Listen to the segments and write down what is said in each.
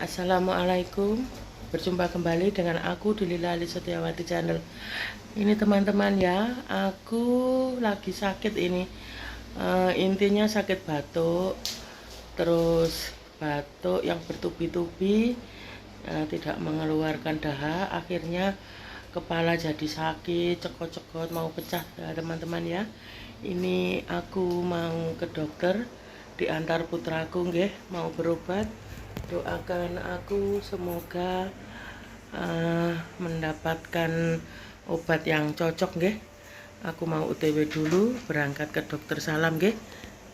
Assalamualaikum. Berjumpa kembali dengan aku di Lila Ali Setiawati Channel. Ini teman-teman ya, aku lagi sakit ini. Intinya sakit batuk, terus batuk yang bertubi-tubi, tidak mengeluarkan dahak. Akhirnya kepala jadi sakit, cekot-cekot mau pecah ya, teman-teman ya. Ini aku mau ke dokter, diantar putraku nggih, mau berobat. Doakan aku semoga mendapatkan obat yang cocok nggih. Aku mau OTW dulu berangkat ke dokter Salam nggih.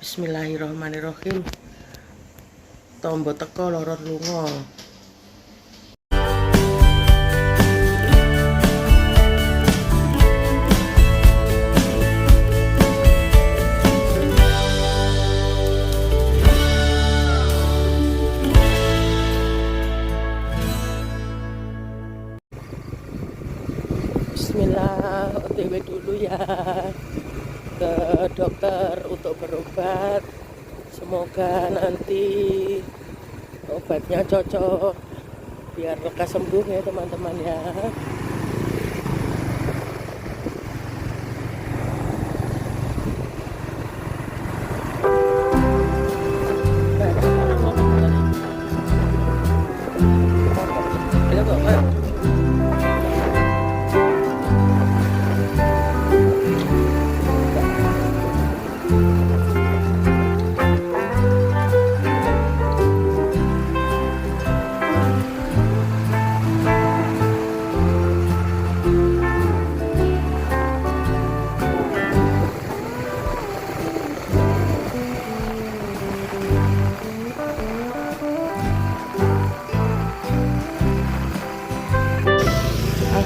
Bismillahirrahmanirrahim. Tombo teko lorot lunga. Bismillah, OTW dulu ya ke dokter untuk berobat. Semoga nanti obatnya cocok biar lekas sembuh ya teman-teman ya.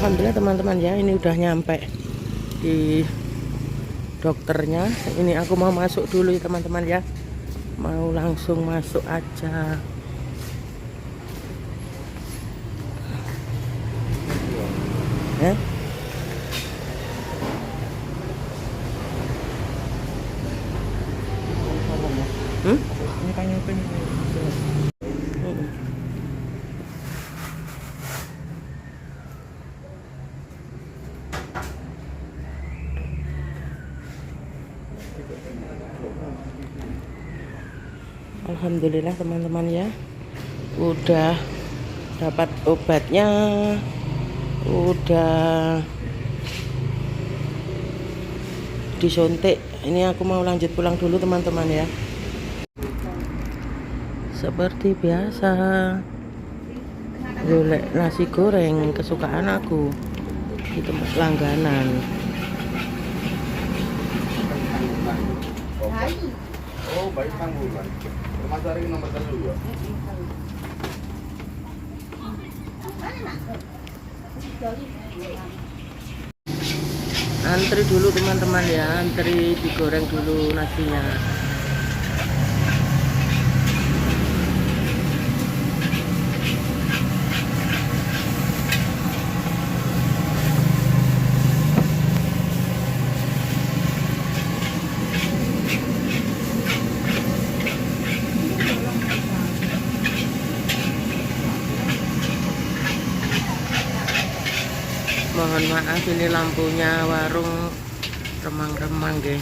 Alhamdulillah teman-teman ya, ini udah nyampe di dokternya. Ini aku mau masuk dulu ya teman-teman ya, mau langsung masuk aja. Alhamdulillah teman-teman ya, udah dapat obatnya, udah disuntik. Ini aku mau lanjut pulang dulu teman-teman ya. Seperti biasa, golek nasi goreng kesukaan aku di tempat langganan. Oh, baik tanggulan. Rumah cari nomor satu ya. Antri dulu teman-teman ya, antri digoreng dulu nasinya. Mohon maaf ini lampunya warung remang-remang guys.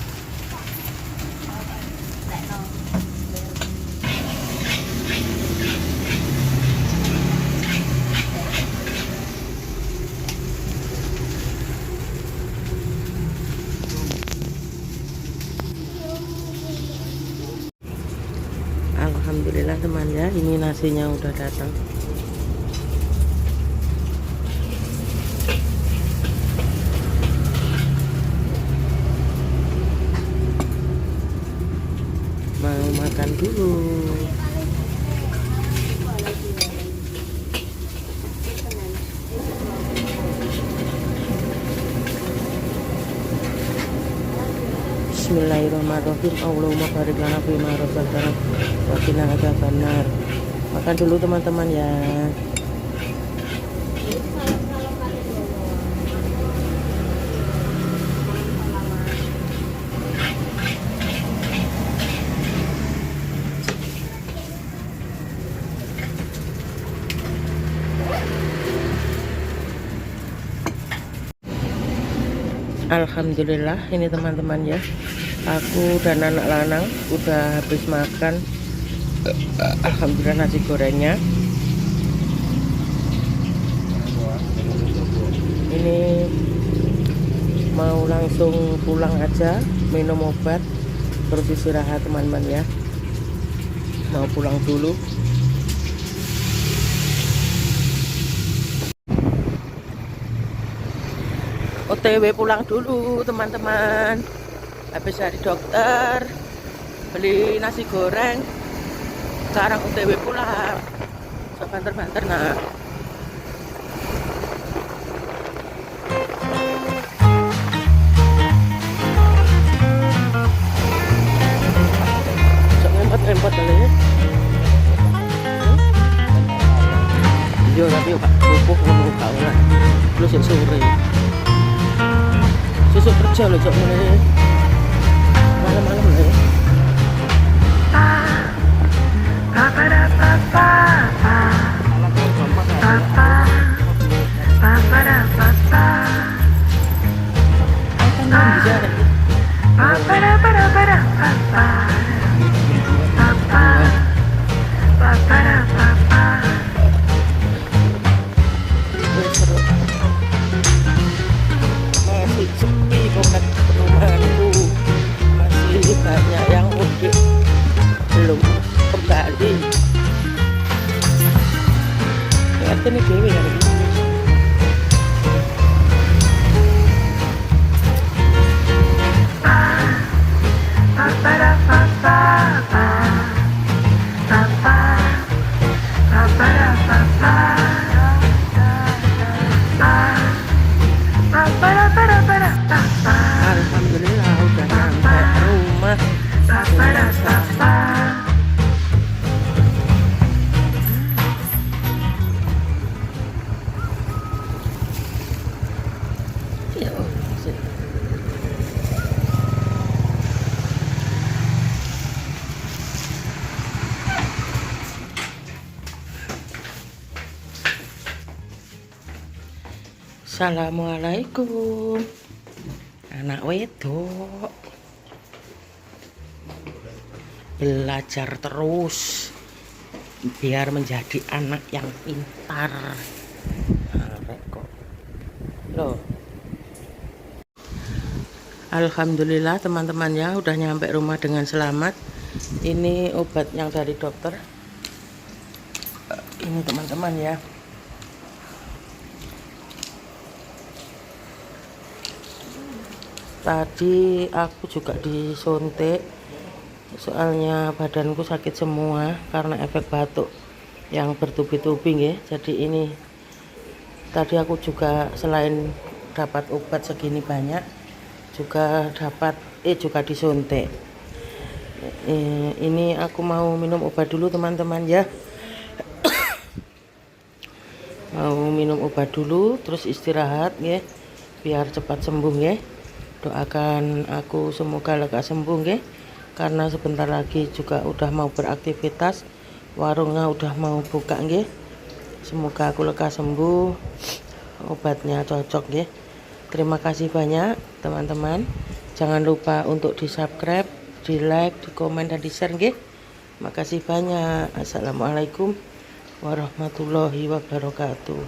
Alhamdulillah teman ya, ini nasinya udah datang. Mau makan dulu. Bismillahirrahmanirrahim. Allahumma barik lana fima razaqtana wa qina adzabannar. Makan dulu teman-teman ya. Alhamdulillah ini teman-teman ya, aku dan anak lanang udah habis makan. Alhamdulillah nasi gorengnya. Ini mau langsung pulang aja, minum obat terus istirahat teman-teman ya, mau pulang dulu. OTW pulang dulu teman-teman, habis dari dokter beli nasi goreng, sekarang OTW pulang. So banter-banter nah. So ngempet-ngempet kali ya. Iya tapi Pak pupuk ngono kau lah. Lu sik sore. Sesuk kerja lho cok mulai malam-malam lho ya. Masih sepi komplek perumahanku, masih banyak yang mudik belum kembali. Lihat ini dewi kan ini. Alhamdulillah udah nyampe rumah. Ya Allah, sih. Assalamualaikum. Anak wedok belajar terus biar menjadi anak yang pintar. Kok loh. Alhamdulillah teman-teman ya, udah nyampe rumah dengan selamat. Ini obat yang dari dokter. Ini teman-teman ya. Tadi aku juga disuntik, soalnya badanku sakit semua karena efek batuk yang bertubi-tubi ya. Jadi ini tadi aku juga selain dapat obat segini banyak, juga juga disuntik. Ini aku mau minum obat dulu teman-teman ya. Mau minum obat dulu terus istirahat ya, biar cepat sembuh ya. Doakan aku semoga lekas sembuh ya, karena sebentar lagi juga udah mau beraktivitas, warungnya udah mau buka ya. Semoga aku lekas sembuh, obatnya cocok ya. Terima kasih banyak teman-teman, jangan lupa untuk di subscribe, di like, di komen, dan di share ya. Makasih banyak. Assalamualaikum warahmatullahi wabarakatuh.